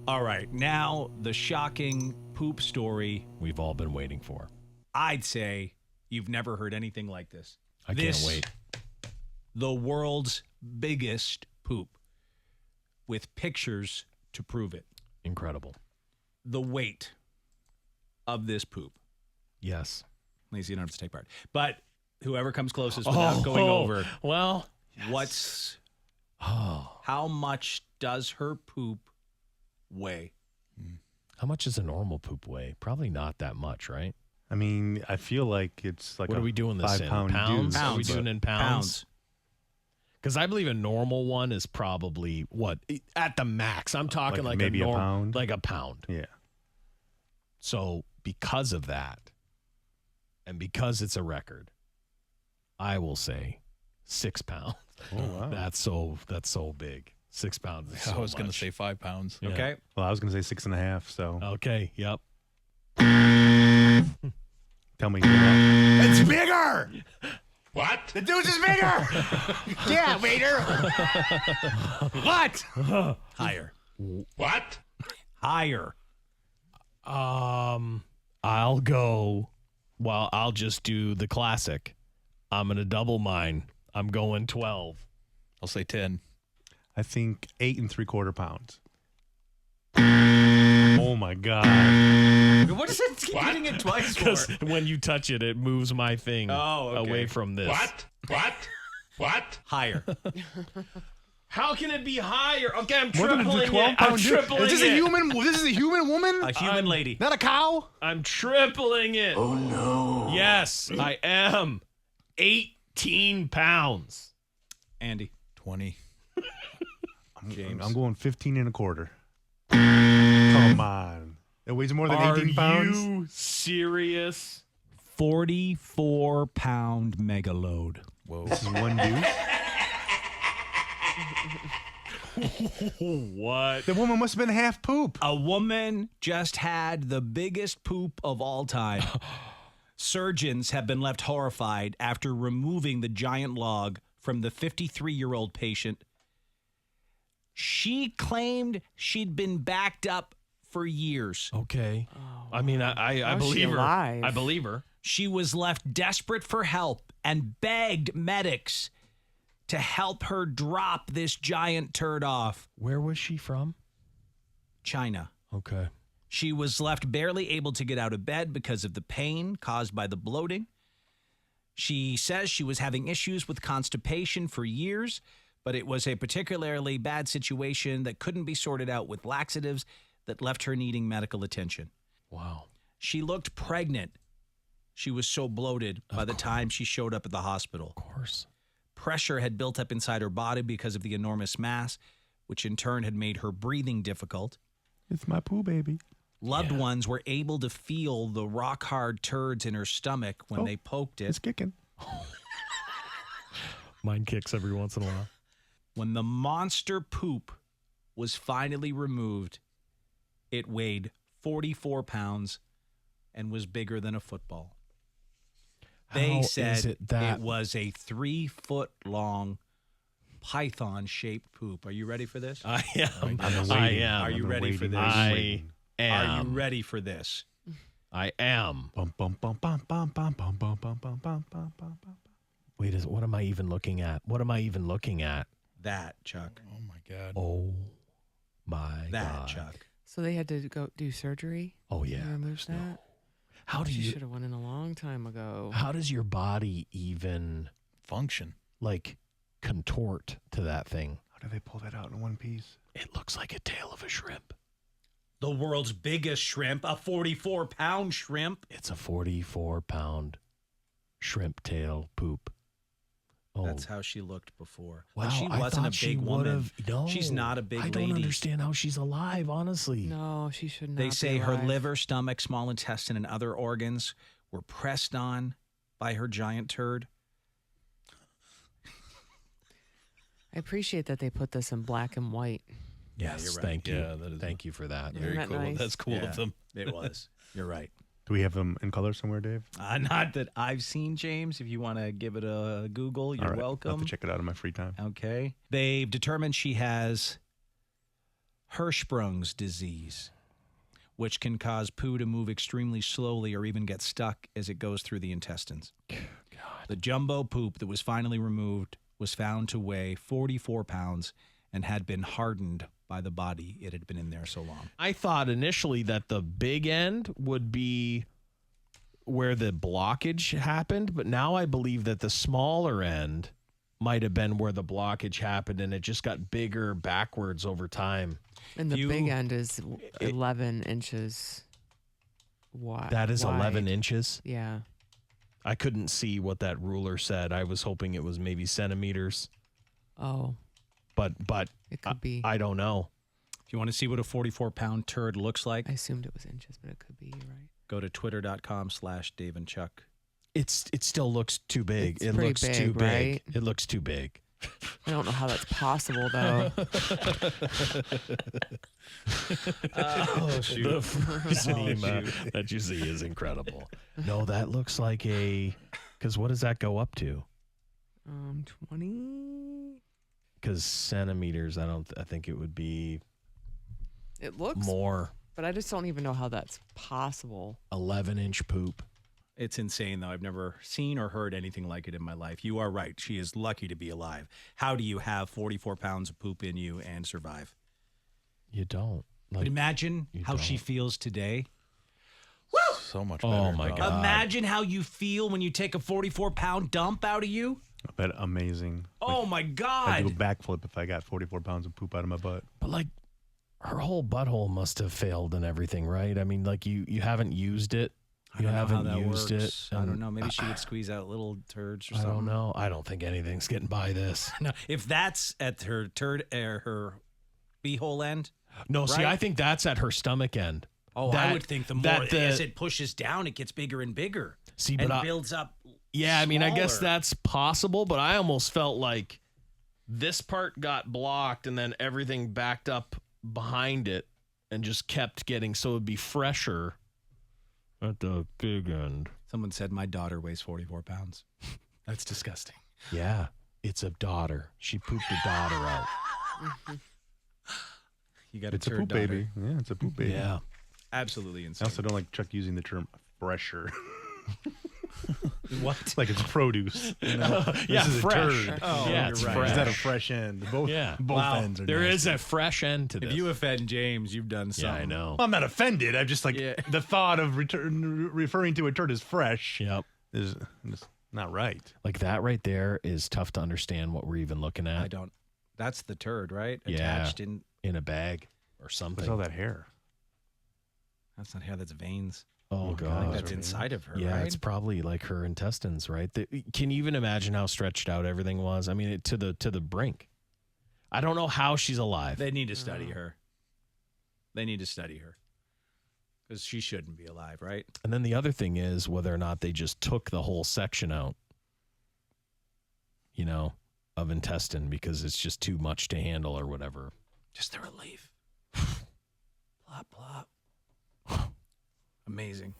All right, now the shocking poop story we've all been waiting for. I'd say you've never heard anything like this. I can't wait. The world's biggest poop with pictures to prove it. Incredible. The weight of this poop. Yes. Lacey, you don't have to take part. But whoever comes closest without going over. Well, how much does her poop weigh? How much does a normal poop weigh? Probably not that much, right? I mean, I feel like it's like what are we doing this in? Pounds? Are we doing in pounds? Because I believe a normal one is probably what at the max. I'm talking like maybe a pound. Like a pound. Yeah. So because of that, and because it's a record, I will say 6 pounds. Oh wow. That's so big. 6 pounds is so I was going to say 5 pounds. Yeah. Okay. Well, I was going to say 6.5. So okay. Yep. Tell me. It's bigger. What? The dude's is bigger. Yeah, waiter. What? Higher. What? Higher. I'll go. Well, I'll just do the classic. I'm going to double mine. I'm going 12. I'll say 10. I think 8.75 pounds. Oh my God. What is it? Keep hitting it twice for? Because when you touch it, it moves my thing away from this. What? Higher. How can it be higher? Okay, I'm More than a tripling 12 it. I'm pound dude? tripling Is this it. a human? This is a human woman? A human lady. Not a cow? I'm tripling it. Oh, no. Yes, I am. 18 pounds. Andy. 20. James. I'm going 15.25. Come on. It weighs more than 18 pounds? Are you serious? 44-pound mega load. Whoa. This is one dude? What? The woman must have been half poop. A woman just had the biggest poop of all time. Surgeons have been left horrified after removing the giant log from the 53-year-old patient. She claimed she'd been backed up for years. Okay. I mean, I believe her. I believe her. She was left desperate for help and begged medics to help her drop this giant turd off. Where was she from? China. Okay. She was left barely able to get out of bed because of the pain caused by the bloating. She says she was having issues with constipation for years, but it was a particularly bad situation that couldn't be sorted out with laxatives that left her needing medical attention. Wow. She looked pregnant. She was so bloated by the time she showed up at the hospital. Of course. Pressure had built up inside her body because of the enormous mass, which in turn had made her breathing difficult. It's my poo baby. Loved ones were able to feel the rock-hard turds in her stomach when they poked it. It's kicking. Mine kicks every once in a while. When the monster poop was finally removed, it weighed 44 pounds and was bigger than a football. They said it was a 3-foot-long python-shaped poop. Are you ready for this? I am. I am. Are you ready for this? I am. Are you ready for this? I am. Bum, bum, bum, bum, bum, bum, bum, bum, bum, bum, bum, bum, bum. Wait, what am I even looking at? What am I even looking at? That, Chuck. Oh, my God. Oh, my That, God. Chuck. So they had to go do surgery? Oh, yeah. To remove that? How do She you... should have went in a long time ago. How does your body even, Function. like, contort to that thing? How do they pull that out in one piece? It looks like a tail of a shrimp. The world's biggest shrimp, a 44-pound shrimp. It's a 44-pound shrimp tail poop. Oh, That's how she looked before. wow. But she I wasn't a thought she big woman. would've- No, She's not a big I lady. don't understand how she's alive, honestly. No, she should not They be say her alive. liver, stomach, small intestine, and other organs were pressed on by her giant turd. I appreciate that they put this in black and white. Yes, you're right. thank you. Yeah, that is Thank you for that. very Isn't that cool. nice? That's cool Yeah. of them. It was. You're right. Do we have them in color somewhere, Dave? Not that I've seen, James. If you want to give it a Google, you're All right. I'll welcome. have to check it out in my free time. Okay. They've determined she has Hirschsprung's disease, which can cause poo to move extremely slowly or even get stuck as it goes through the intestines. The jumbo poop that was finally removed was found to weigh 44 pounds and had been hardened by the body. It had been in there so long. I thought initially that the big end would be where the blockage happened, but now I believe that the smaller end might have been where the blockage happened, and it just got bigger backwards over time. And the big end is 11 inches wide. That is 11 inches? Yeah. I couldn't see what that ruler said. I was hoping it was maybe centimeters. Oh. But it could be. I don't know. If you want to see what a 44-pound turd looks like, I assumed it was inches, but it could be. You're right. go to twitter.com/Dave and Chuck. It still looks too big. It's It pretty looks big, too big. right? It looks too big. I don't know how that's possible, though. Oh, shoot. The first meme that you see is incredible. No, that looks like because what does that go up to? 20. Because centimeters, I think it would be It looks more. But I just don't even know how that's possible. 11-inch poop. It's insane, though. I've never seen or heard anything like it in my life. You are right. She is lucky to be alive. How do you have 44 pounds of poop in you and survive? You don't. But imagine you how she don't. feels today. So much better. Oh, my dog. God. Imagine how you feel when you take a 44-pound dump out of you. I bet amazing. Oh, my I'd God. do a backflip if I got 44 pounds of poop out of my butt. But like, her whole butthole must have failed and everything, right? I mean, like you haven't used it. You haven't used it. I don't know. Maybe she would squeeze out little turds or I something. don't know. I don't think anything's getting by this. No, if that's at her her beehole end. No, see, Right? I think that's at her stomach end. Oh, I would think the more as it pushes down, it gets bigger and bigger. See, and but builds up. yeah, I mean, I guess smaller. that's possible, but I almost felt like this part got blocked and then everything backed up behind it and just kept getting, so it'd be fresher at the big end. Someone said my daughter weighs 44 pounds. That's disgusting. Yeah, it's a daughter. She pooped a daughter out. You got a It's a turd poop daughter. baby. Yeah, it's a poop baby. Yeah. Absolutely I insane. also don't like Chuck using the term fresher. What? Like it's produce. You know? Yeah, this is fresh. a turd. Oh, Yeah, you're it's right. fresh. Is that a fresh end? Both, Yeah. both Wow. ends are There nasty. is a fresh end to this. If you offend James, you've done something. yeah, I know. Well, I'm not offended. I'm just like Yeah. the thought of referring to a turd as fresh Yep. is just not right. Like that right there is tough to understand what we're even looking I at don't. That's the turd, right? Yeah. Attached in. in a bag or something. What's all that hair? That's not hair. That's veins. Oh, I think God. that's inside of her, Yeah, right? it's probably like her intestines, right? Can you even imagine how stretched out everything was? I mean, to the brink. I don't know how she's alive. They need to study her. They need to study her. Because she shouldn't be alive, right? And then the other thing is whether or not they just took the whole section out, you know, of intestine because it's just too much to handle or whatever. Just the relief. Plop, plop. Amazing.